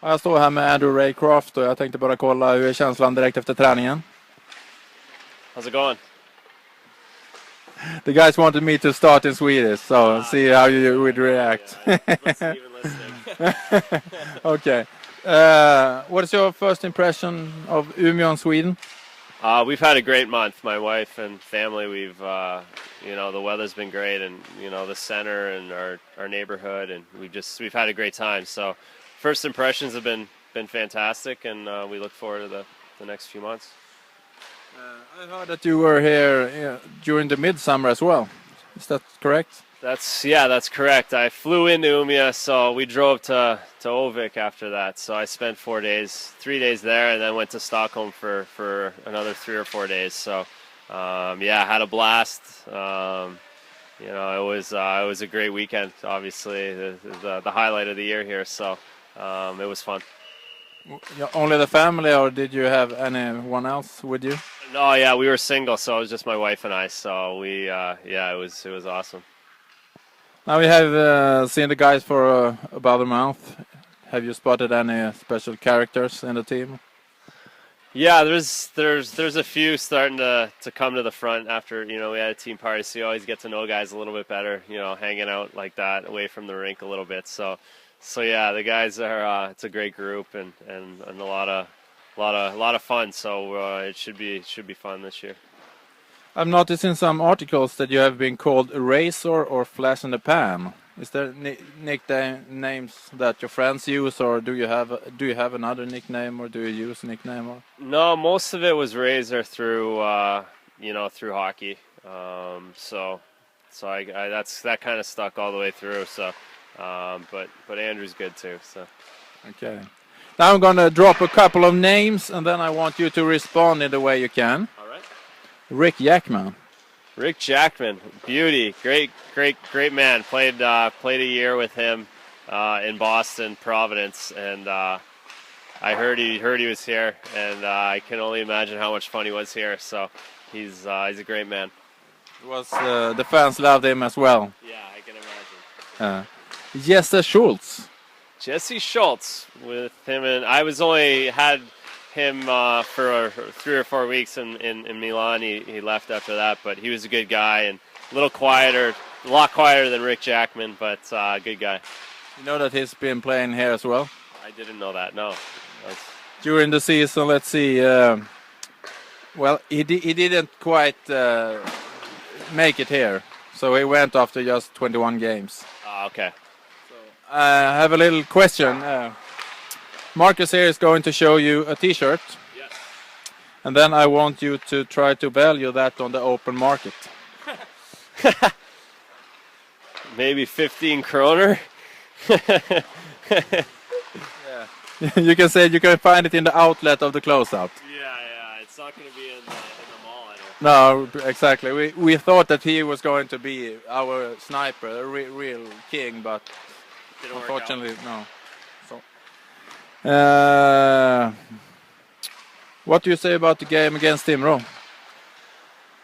Jag står här med Andrew Raycroft och jag tänkte bara kolla hur är känslan direkt efter träningen. How's it going? The guys wanted me to start in Swedish, so see how you would react. Okay. What is your first impression of Umeå and Sweden? We've had a great month. My wife and family. We've, the weather's been great, and the center and our neighborhood, and we've had a great time. So, first impressions have been fantastic, and we look forward to the next few months. I heard that you were here during the midsummer as well. Is that correct? That's correct. I flew into Umeå, so we drove to Ovik after that. So I spent 3 days there, and then went to Stockholm for another 3 or 4 days. So I had a blast. It was a great weekend. Obviously, the highlight of the year here. So it was fun. Only the family, or did you have anyone else with you? No, yeah, we were single, so it was just my wife and I. So it was awesome. Now we have seen the guys for about a month. Have you spotted any special characters in the team? Yeah, there's a few starting to come to the front after we had a team party, so you always get to know guys a little bit better. Hanging out like that away from the rink a little bit. So yeah, the guys are it's a great group and a lot of fun. So it should be fun this year. I've noticed in some articles that you have been called Razor or Flash in the Pan. Is there nicknames that your friends use, or do you have another nickname, or do you use a nickname? Or? No, most of it was Razor through through hockey. So that kind of stuck all the way through. So, but Andrew's good too. So. Okay. Now I'm gonna drop a couple of names, and then I want you to respond in the way you can. Rick Jackman. Rick Jackman, beauty, great man. Played a year with him in Boston, Providence, and I heard he was here, and I can only imagine how much fun he was here. So he's a great man. The fans loved him as well. Yeah, I can imagine. Jesse Schultz with him, and I was only had him for 3 or 4 weeks in Milan. He left after that, but he was a good guy and a lot quieter than Rick Jackman, but good guy. You know that he's been playing here as well? I didn't know that, no. During the season, let's see, he didn't quite make it here, so he went after just 21 games. Okay. So, I have a little question. Marcus here is going to show you a t-shirt. Yes. And then I want you to try to value that on the open market. Maybe 15 kroner. Yeah. You can say you can find it in the outlet of the closeout. Yeah. It's not going to be in the mall, I don't. No, exactly. We thought that he was going to be our sniper, a real king, but unfortunately, no. What do you say about the game against Timrå?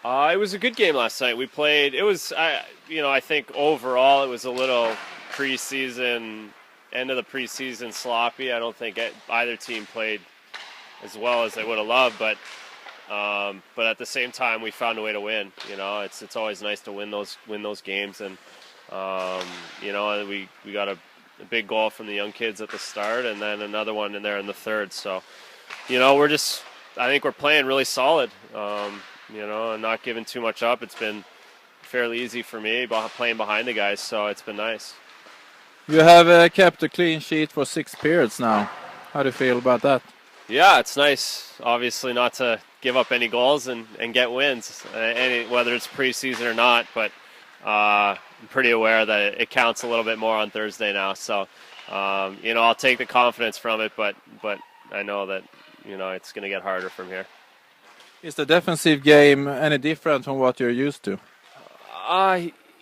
It was a good game last night. We played. It was, I think overall it was a little end of the preseason sloppy. I don't think either team played as well as they would have loved, but at the same time we found a way to win. It's always nice to win those games, and we got a big goal from the young kids at the start, and then another one in there in the third. So, I think we're playing really solid, and not giving too much up. It's been fairly easy for me playing behind the guys, so it's been nice. You have kept a clean sheet for 6 periods now. How do you feel about that? Yeah, it's nice, obviously, not to give up any goals and get wins, whether it's preseason or not, but I'm pretty aware that it counts a little bit more on Thursday now. So, I'll take the confidence from it, but I know that, it's going to get harder from here. Is the defensive game any different from what you're used to?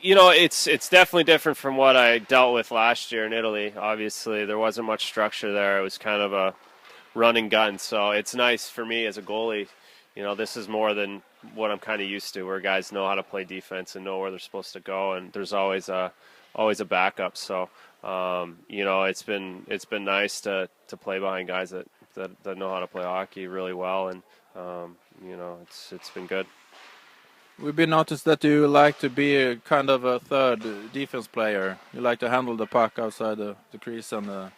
It's definitely different from what I dealt with last year in Italy. Obviously, there wasn't much structure there. It was kind of a run and gun. So it's nice for me as a goalie. This is more than what I'm kind of used to, where guys know how to play defense and know where they're supposed to go, and there's always a backup. So you know, it's been nice to play behind guys that know how to play hockey really well, and you know, it's been good. We've been noticed that you like to be a kind of a third defense player. You like to handle the puck outside the crease, and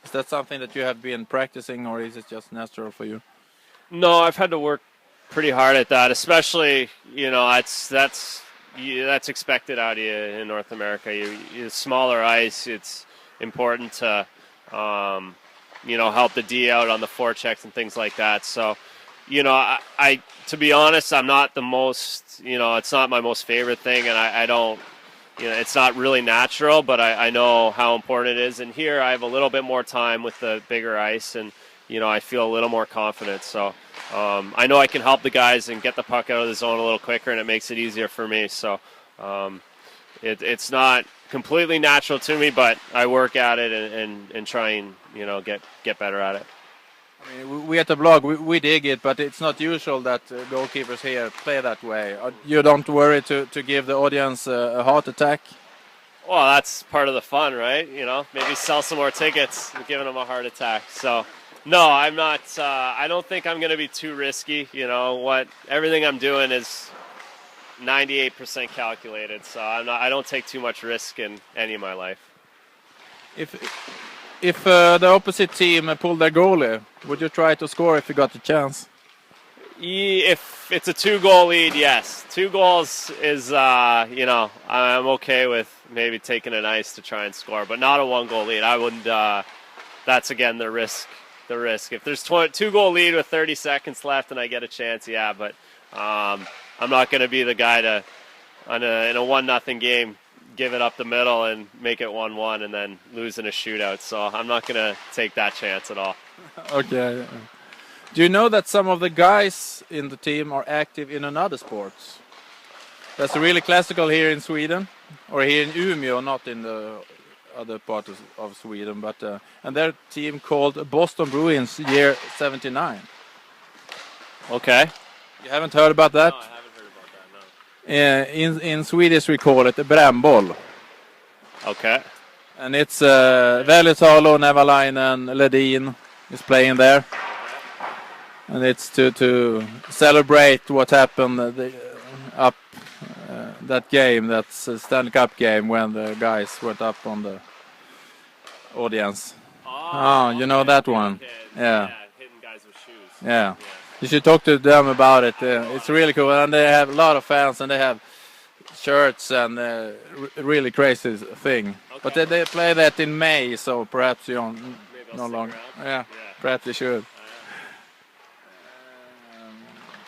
is that something that you have been practicing, or is it just natural for you? No, I've had to work pretty hard at that, especially, you know, that's expected out of you in North America. You smaller ice, it's important to you know, help the D out on the forechecks and things like that. So, you know, I to be honest, I'm not the most, you know, it's not my most favorite thing, and I don't, you know, it's not really natural, but I know how important it is. And here I have a little bit more time with the bigger ice, and, you know, I feel a little more confident. So I know I can help the guys and get the puck out of the zone a little quicker, and it makes it easier for me. So it's not completely natural to me, but I work at it and try and, you know, get better at it. I mean, we at the blog, we dig it, but it's not usual that goalkeepers here play that way. You don't worry to give the audience a heart attack? Well, that's part of the fun, right? You know, maybe sell some more tickets, giving them a heart attack. So, no, I'm not. I don't think I'm going to be too risky. You know, everything I'm doing is 98% calculated. So I don't take too much risk in any of my life. If the opposite team pulled their goalie, would you try to score if you got the chance? If it's a 2-goal lead, yes. 2 goals is, you know, I'm okay with maybe taking an ice to try and score, but not a 1-goal lead. I wouldn't. That's again the risk. If there's 2-goal lead with 30 seconds left and I get a chance, yeah. But I'm not going to be the guy to, in a 1-0 game, give it up the middle and make it 1-1 and then lose in a shootout. So I'm not going to take that chance at all. Okay. Do you know that some of the guys in the team are active in another sport? That's really classical here in Sweden, or here in Umeå, not in the other part of Sweden, but and their team called Boston Bruins year 79. Okay. You haven't heard about that? No, I haven't heard about that, no. In Swedish we call it brännboll. Okay. And it's Välisalo, Nevalainen, Ledin is playing there. And it's to celebrate what happened that game, that's a Stanley Cup game, when the guys went up on the audience. Oh, you know that one? Okay. Yeah. Hitting guys with shoes. Yeah. You should talk to them about it. It's really cool, and they have a lot of fans, and they have shirts and really crazy thing. Okay. But they play that in May, so perhaps you don't Maybe no I'll longer. stick around. Yeah, Yeah. perhaps you should.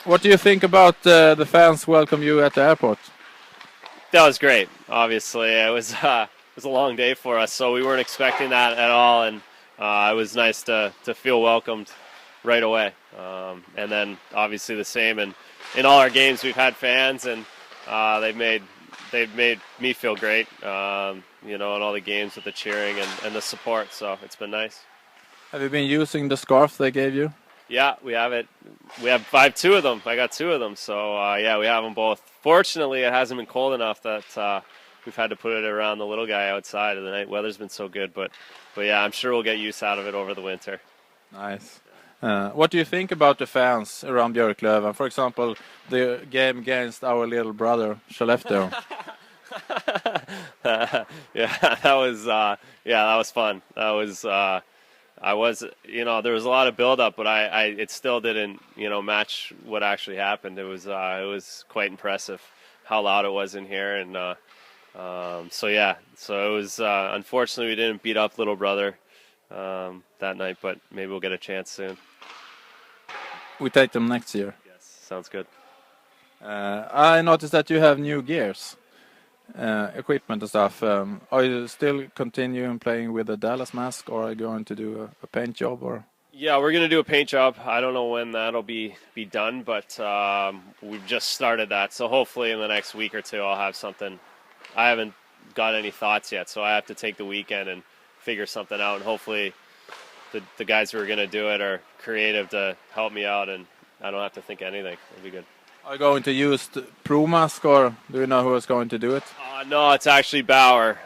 What do you think about the fans welcome you at the airport? That was great. Obviously, it was a long day for us, so we weren't expecting that at all, and it was nice to feel welcomed right away. And then obviously the same, and in all our games we've had fans, and they've made me feel great. You know, in all the games with the cheering and the support. So it's been nice. Have you been using the scarf they gave you? Yeah, we have it. I have 2 of them. I got 2 of them. So yeah, we have them both. Fortunately, it hasn't been cold enough that we've had to put it around the little guy outside. The night weather's been so good, but yeah, I'm sure we'll get use out of it over the winter. Nice. What do you think about the fans around Björklöven? For example, the game against our little brother Skellefteå. Yeah, that was fun. That was. You know, there was a lot of build-up, but it still didn't, you know, match what actually happened. It was quite impressive how loud it was in here, and so it was. Unfortunately, we didn't beat up little brother that night, but maybe we'll get a chance soon. We take them next year. Yes, sounds good. I noticed that you have new gears, equipment and stuff. Are you still continuing playing with the Dallas mask, or are you going to do a paint job? Or yeah, we're gonna do a paint job. I don't know when that'll be done, but we've just started that. So hopefully in the next week or 2, I'll have something. I haven't got any thoughts yet, so I have to take the weekend and figure something out. And hopefully, the guys who are gonna do it are creative to help me out, and I don't have to think anything. It'll be good. are you going to use the Pro mask, or do you know who is going to do it? I No, it's actually Bauer.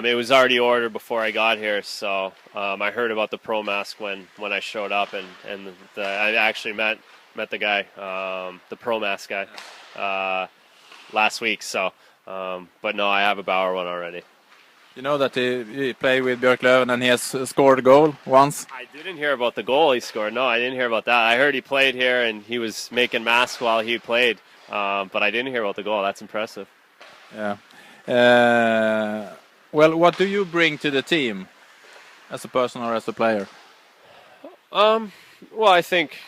It was already ordered before I got here, so I heard about the pro mask when I showed up, and I actually met the guy, the pro mask guy, last week. So, but no, I have a Bauer one already. You know that he played with Björklöven and he has scored a goal once? I didn't hear about the goal he scored. No, I didn't hear about that. I heard he played here and he was making masks while he played, but I didn't hear about the goal. That's impressive. Yeah. Well, what do you bring to the team as a person or as a player? Well, I think,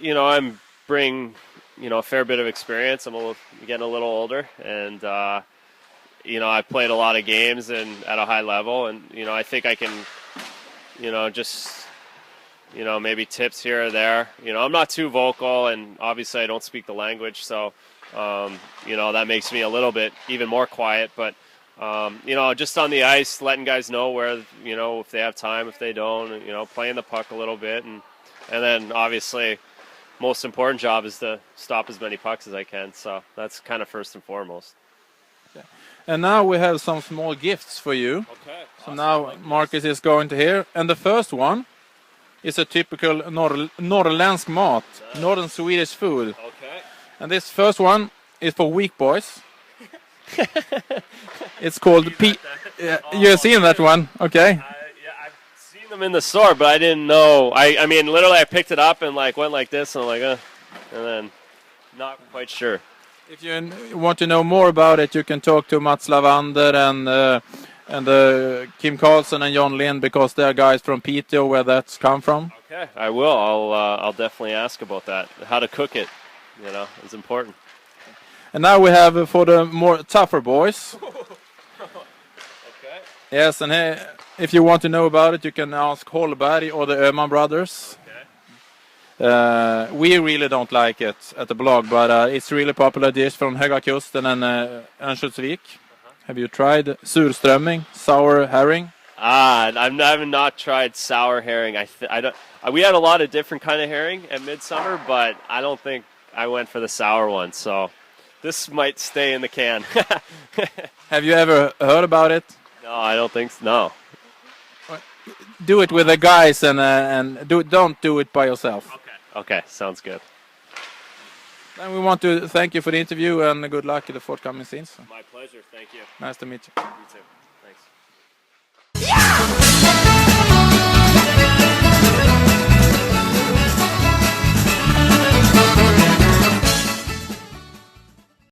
I bring, a fair bit of experience. I'm getting a little older, and I've played a lot of games and at a high level, and I think I can, just, maybe tips here or there. I'm not too vocal, and obviously I don't speak the language, so that makes me a little bit even more quiet. But just on the ice, letting guys know where, if they have time, if they don't, playing the puck a little bit, and then obviously, most important job is to stop as many pucks as I can. So that's kind of first and foremost. Okay. And now we have some small gifts for you. Okay. So now Marcus is going to hear, and the first one is a typical norrländsk mat, northern Swedish food. Okay. And this first one is for weak boys. It's called you have seen that one, okay? Yeah, I've seen them in the store, but I didn't know. I mean, literally, I picked it up and went like this, and I'm like, and then not quite sure. If you want to know more about it, you can talk to Mats Lavander and Kim Karlsson and John Lind, because they're guys from Piteå where that's come from. Okay, I will. I'll definitely ask about that. How to cook it, is important. And now we have for the more tougher boys. Okay. Yes, and if you want to know about it, you can ask Holberg or the Öhman brothers. Okay. We really don't like it at the blog, but it's really popular dish from Höga Kusten and Örnsköldsvik. Have you tried surströmming, sour herring? I've not tried sour herring. I don't. We had a lot of different kind of herring at Midsummer, but I don't think I went for the sour one. So this might stay in the can. Have you ever heard about it? No, I don't think so. No. Do it with the guys and don't do it by yourself. Okay, sounds good. And we want to thank you for the interview and good luck in the forthcoming scenes. My pleasure. Thank you. Nice to meet you. You too.